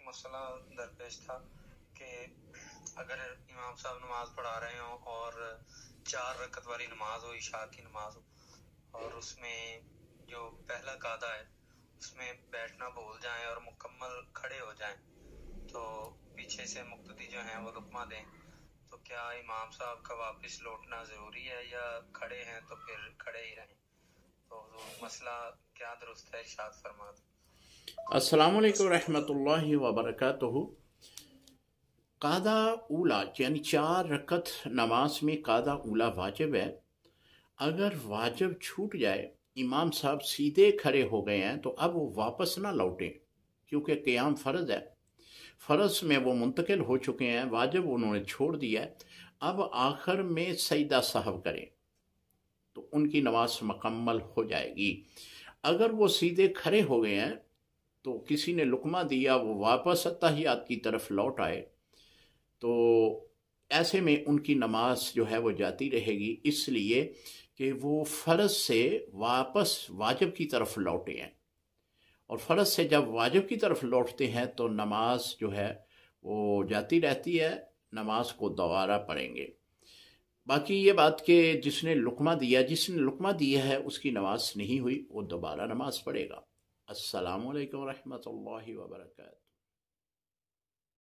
مسئلہ درپیش تھا کہ اگر امام صاحب نماز پڑھا رہے ہوں اور 4 رکعت والی نماز ہو، عشاء کی نماز ہو، اور اس میں جو پہلا قاعدہ ہے اس میں بیٹھنا بھول جائیں اور مکمل کھڑے ہو جائیں، تو پیچھے سے مقتدی جو ہیں وہ لقمہ دیں، تو کیا امام صاحب کا واپس لوٹنا ضروری ہے یا کھڑے ہیں تو پھر کھڑے ہی رہیں؟ تو حضور مسئلہ کیا درست ہے، ارشاد فرما دیں۔ السلام علیکم ورحمۃ اللہ وبرکاتہ۔ قاعدہ اولا یعنی 4 رکعت نماز میں قاعدہ اولا واجب ہے۔ اگر واجب چھوٹ جائے، امام صاحب سیدھے کھڑے ہو گئے ہیں تو اب وہ واپس نہ لوٹیں، کیونکہ قیام فرض ہے، فرض میں وہ منتقل ہو چکے ہیں، واجب انہوں نے چھوڑ دیا ہے۔ اب آخر میں سجدہ سہو کریں تو ان کی نماز مکمل ہو جائے گی۔ اگر وہ سیدھے کھڑے ہو گئے ہیں تو کسی نے لقمہ دیا، وہ واپس اتحیات کی طرف لوٹ آئے، تو ایسے میں ان کی نماز جو ہے وہ جاتی رہے گی، اس لیے کہ وہ فرض سے واپس واجب کی طرف لوٹے ہیں، اور فرض سے جب واجب کی طرف لوٹتے ہیں تو نماز جو ہے وہ جاتی رہتی ہے، نماز کو دوبارہ پڑھیں گے۔ باقی یہ بات کہ جس نے لقمہ دیا ہے اس کی نماز نہیں ہوئی، وہ دوبارہ نماز پڑھے گا۔ السلام علیکم ورحمۃ اللہ وبرکاتہ۔